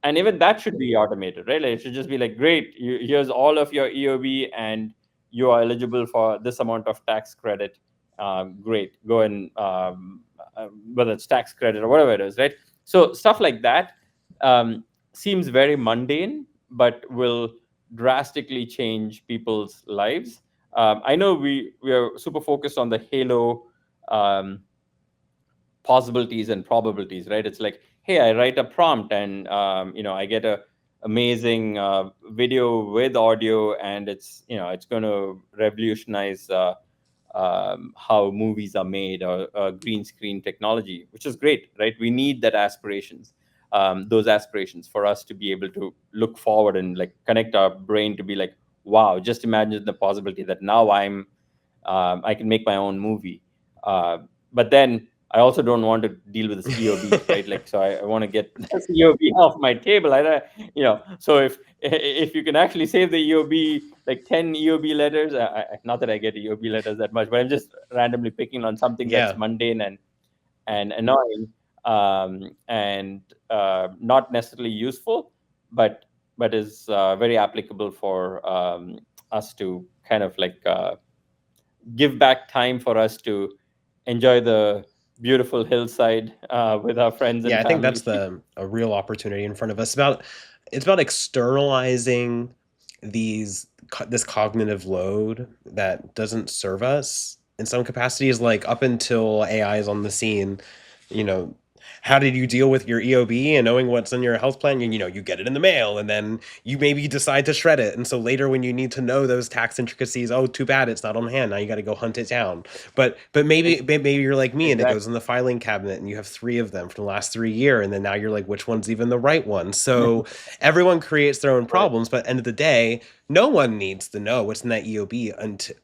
[SPEAKER 3] and even that should be automated, right? Like it should just be like, great, here's all of your EOB, and you are eligible for this amount of tax credit. Great, go and whether it's tax credit or whatever it is, right? So stuff like that seems very mundane, but will drastically change people's lives. I know we are super focused on the halo um, possibilities and probabilities, right? It's like, hey, I write a prompt, and I get a amazing video with audio, and it's going to revolutionize how movies are made, or green screen technology, which is great, right? We need that aspirations, those aspirations, for us to be able to look forward and like connect our brain to be like, wow, just imagine the possibility that now I can make my own movie. But then I also don't want to deal with this EOB, right? Like, so I want to get this EOB off my table. So if you can actually save the EOB, like 10 EOB letters, not that I get EOB letters that much, but I'm just randomly picking on something that's
[SPEAKER 1] Yeah.
[SPEAKER 3] mundane and annoying, and not necessarily useful, but is very applicable for us to kind of like give back time for us to enjoy the beautiful hillside with our friends
[SPEAKER 1] Yeah,
[SPEAKER 3] and
[SPEAKER 1] I think that's
[SPEAKER 3] family.
[SPEAKER 1] a real opportunity in front of us. It's about externalizing this cognitive load that doesn't serve us in some capacities. Like up until AI is on the scene, you know, how did you deal with your EOB and knowing what's in your health plan? You get it in the mail, and then you maybe decide to shred it. And so later, when you need to know those tax intricacies, oh, too bad it's not on hand. Now you got to go hunt it down. But maybe you're like me, and it
[SPEAKER 3] Exactly.
[SPEAKER 1] goes in the filing cabinet, and you have 3 of them for the last 3 years, and then now you're like, which one's even the right one? So everyone creates their own
[SPEAKER 3] Right.
[SPEAKER 1] problems, but at the end of the day, no one needs to know what's in that EOB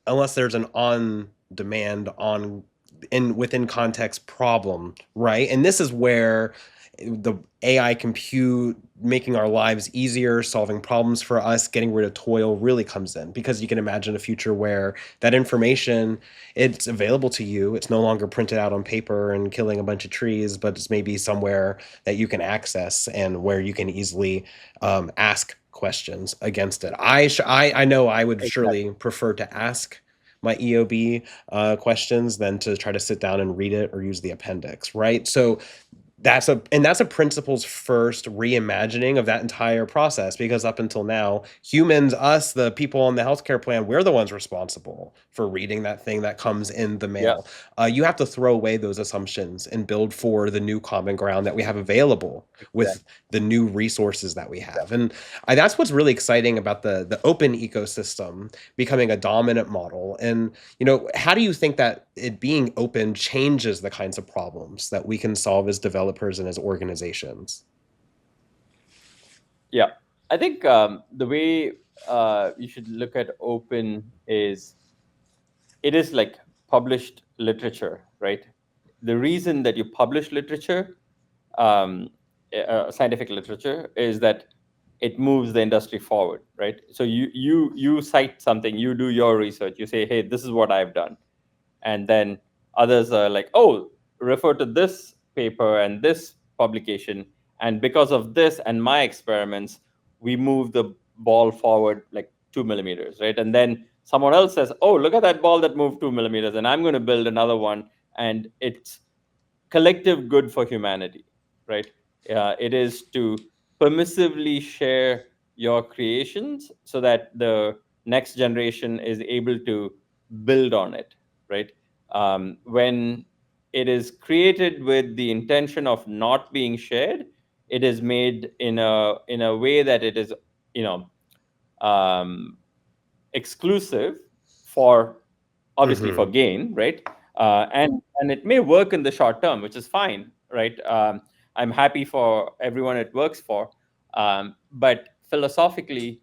[SPEAKER 1] unless there's an on demand on in within context problem, right? And this is where the AI compute making our lives easier, solving problems for us, getting rid of toil really comes in, because you can imagine a future where that information, it's available to you. It's no longer printed out on paper and killing a bunch of trees, but it's maybe somewhere that you can access and where you can easily ask questions against it. I know I would
[SPEAKER 3] Exactly.
[SPEAKER 1] surely prefer to ask my EOB questions than to try to sit down and read it or use the appendix, right? So that's a principles first reimagining of that entire process, because up until now, humans, us, the people on the healthcare plan, we're the ones responsible for reading that thing that comes in the
[SPEAKER 3] Yeah.
[SPEAKER 1] mail. You have to throw away those assumptions and build for the new common ground that we have available with
[SPEAKER 3] Exactly.
[SPEAKER 1] the new resources that we have. And that's what's really exciting about the open ecosystem becoming a dominant model. And how do you think that it being open changes the kinds of problems that we can solve as developers and as organizations?
[SPEAKER 3] Yeah. I think the way you should look at open is, it is like published literature, right? The reason that you publish literature, um, scientific literature, is that it moves the industry forward, right? So you cite something, you do your research, you say, hey, this is what I've done, and then others are like, oh, refer to this paper and this publication, and because of this and my experiments, we move the ball forward like 2 millimeters, right? And then someone else says, oh, look at that ball that moved 2 millimeters, and I'm going to build another one, and it's collective good for humanity, right? It is to permissively share your creations so that the next generation is able to build on it, right? When it is created with the intention of not being shared, it is made in a way that it is, you know, um, exclusive for, obviously, for gain, right? And it may work in the short term, which is fine, right? I'm happy for everyone it works for, but philosophically,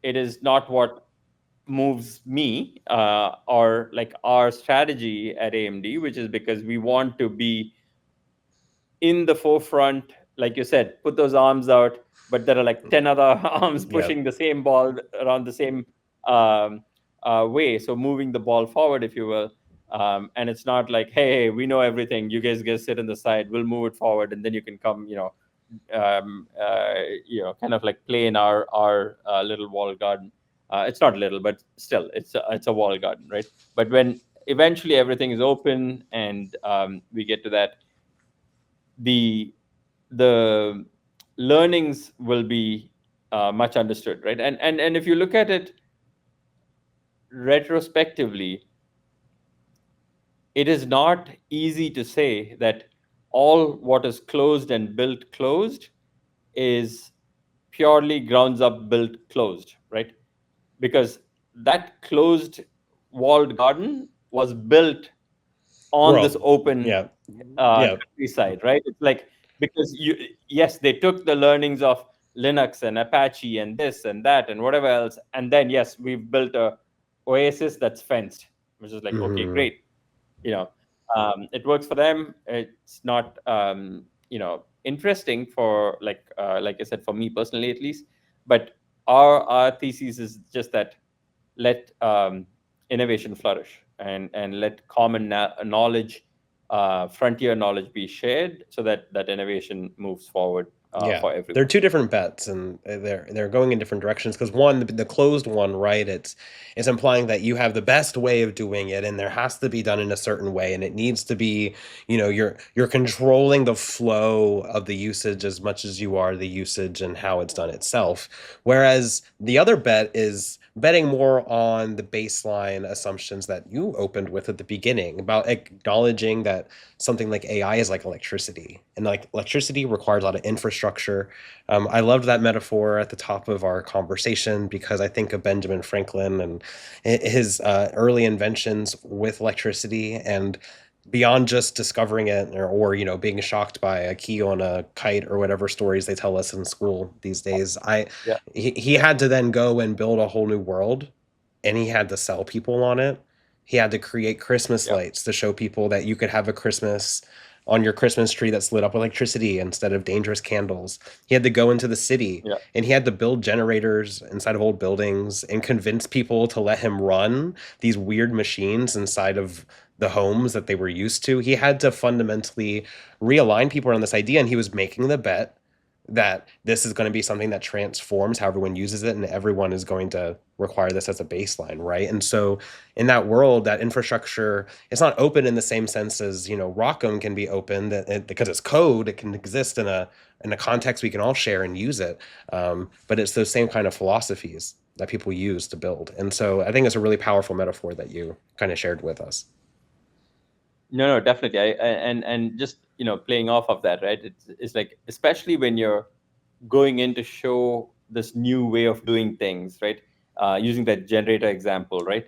[SPEAKER 3] it is not what moves me, or like our strategy at AMD, which is because we want to be in the forefront, like you said, put those arms out, but there are like 10 other arms
[SPEAKER 1] Yeah.
[SPEAKER 3] pushing the same ball around the same way. So moving the ball forward, if you will. And it's not like, hey, we know everything. You guys get sit on the side. We'll move it forward, and then you can come, kind of like play in our little wall garden. It's not little, but still, it's a wall garden, right? But when eventually everything is open and we get to that, the learnings will be much understood, right? And if you look at it retrospectively, it is not easy to say that all what is closed and built closed is purely grounds up built closed, right? Because that closed walled garden was built on this
[SPEAKER 1] World.
[SPEAKER 3] open
[SPEAKER 1] Yeah. Yeah.
[SPEAKER 3] countryside, right? It's like, because yes, they took the learnings of Linux and Apache and this and that and whatever else, and then yes, we've built a oasis that's fenced, which is like, okay,
[SPEAKER 1] Mhm.
[SPEAKER 3] great, it works for them. It's not interesting for, like I said, for me personally at least. But our thesis is just that let innovation flourish, and let common knowledge, frontier knowledge, be shared so that innovation moves forward
[SPEAKER 1] Yeah,
[SPEAKER 3] for
[SPEAKER 1] they're
[SPEAKER 3] everyone.
[SPEAKER 1] two different bets, and they're going in different directions. Because one, the closed one, right? It's implying that you have the best way of doing it, and there has to be done in a certain way, and it needs to be, you're controlling the flow of the usage as much as you are the usage and how it's done itself. Whereas the other bet is betting more on the baseline assumptions that you opened with at the beginning about acknowledging that something like AI is like electricity, and like electricity requires a lot of infrastructure. I loved that metaphor at the top of our conversation because I think of Benjamin Franklin and his early inventions with electricity, and beyond just discovering it, or being shocked by a key on a kite or whatever stories they tell us in school these days.
[SPEAKER 3] Yeah,
[SPEAKER 1] He had to then go and build a whole new world, and he had to sell people on it. He had to create Christmas
[SPEAKER 3] yeah,
[SPEAKER 1] lights to show people that you could have a Christmas on your Christmas tree that's lit up with electricity instead of dangerous candles. He had to go into the city,
[SPEAKER 3] yeah,
[SPEAKER 1] and he had to build generators inside of old buildings and convince people to let him run these weird machines inside of the homes that they were used to. He had to fundamentally realign people around this idea, and he was making the bet that this is going to be something that transforms how everyone uses it, and everyone is going to require this as a baseline, right? And so in that world, that infrastructure, it's not open in the same sense as, ROCm can be open, because it's code. It can exist in a context we can all share and use it. But it's those same kind of philosophies that people use to build. And so I think it's a really powerful metaphor that you kind of shared with us.
[SPEAKER 3] no, definitely. And just playing off of that, right? It's like, especially when you're going in to show this new way of doing things, right? Using that generator example, right?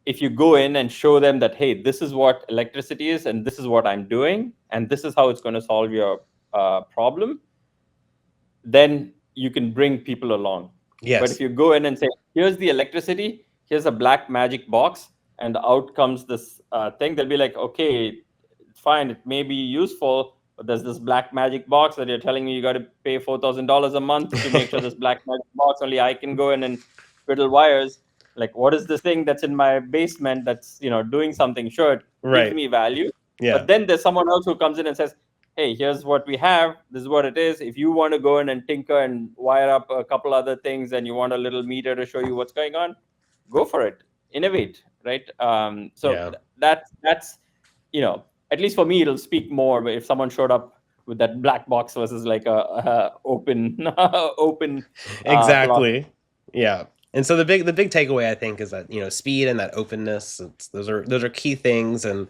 [SPEAKER 3] If you go in and show them that, hey, this is what electricity is, and this is what I'm doing, and this is how it's going to solve your problem, then you can bring people along. But if
[SPEAKER 1] Yes.
[SPEAKER 3] you go in and say, here's the electricity, here's a black magic box, and out comes this thing, they'll be like, okay, fine, it may be useful, but there's this black magic box that you're telling me you got to pay $4,000 a month to make sure this black magic box, only I can go in and twiddle wires. Like, what is this thing that's in my basement that's doing something? Sure, it gives
[SPEAKER 1] Right.
[SPEAKER 3] me value,
[SPEAKER 1] Yeah.
[SPEAKER 3] but then there's someone else who comes in and says, hey, here's what we have, this is what it is. If you want to go in and tinker and wire up a couple other things, and you want a little meter to show you what's going on, go for it, innovate, right? So
[SPEAKER 1] Yeah.
[SPEAKER 3] that's at least for me, it'll speak more if someone showed up with that black box versus like a open open philosophy.
[SPEAKER 1] Exactly. Yeah. And so the big takeaway I think is that speed and that openness, those are key things, and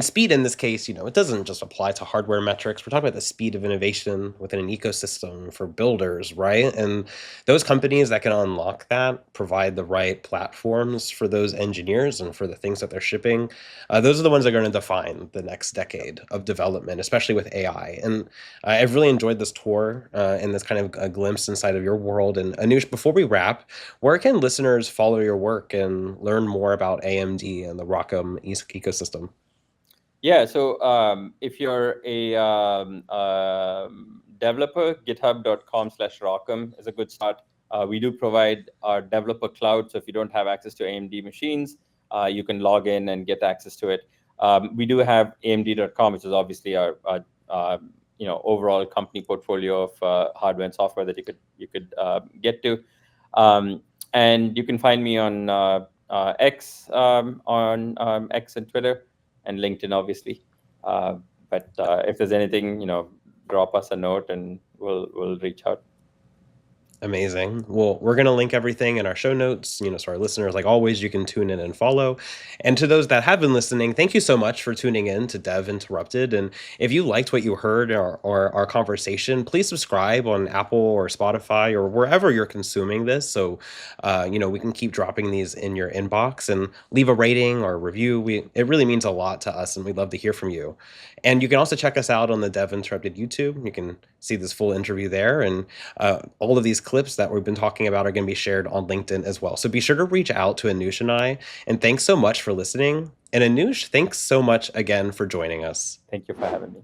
[SPEAKER 1] speed in this case, it doesn't just apply to hardware metrics. We're talking about the speed of innovation within an ecosystem for builders, right? And those companies that can unlock that, provide the right platforms for those engineers and for the things that they're shipping. Those are the ones that are going to define the next decade of development, especially with AI. And I've really enjoyed this tour and this kind of a glimpse inside of your world. And Anush, before we wrap, where can listeners follow your work and learn more about AMD and the ROCm ecosystem?
[SPEAKER 3] Yeah, so if you're a developer, github.com/ROCm is a good start. We do provide our developer cloud, so if you don't have access to AMD machines, you can log in and get access to it. We do have AMD.com, which is obviously our overall company portfolio of hardware and software that you could get to. And you can find me on X, on X and Twitter, and LinkedIn, obviously. But if there's anything, drop us a note and we'll reach out.
[SPEAKER 1] Amazing. Well, we're going to link everything in our show notes, so our listeners, like always, you can tune in and follow. And to those that have been listening, thank you so much for tuning in to Dev Interrupted. And if you liked what you heard or our conversation, please subscribe on Apple or Spotify or wherever you're consuming this. So, we can keep dropping these in your inbox, and leave a rating or a review. It really means a lot to us, and we'd love to hear from you. And you can also check us out on the Dev Interrupted YouTube. You can see this full interview there. And all of these clips that we've been talking about are going to be shared on LinkedIn as well. So be sure to reach out to Anush and I. And thanks so much for listening. And Anush, thanks so much again for joining us.
[SPEAKER 3] Thank you for having me.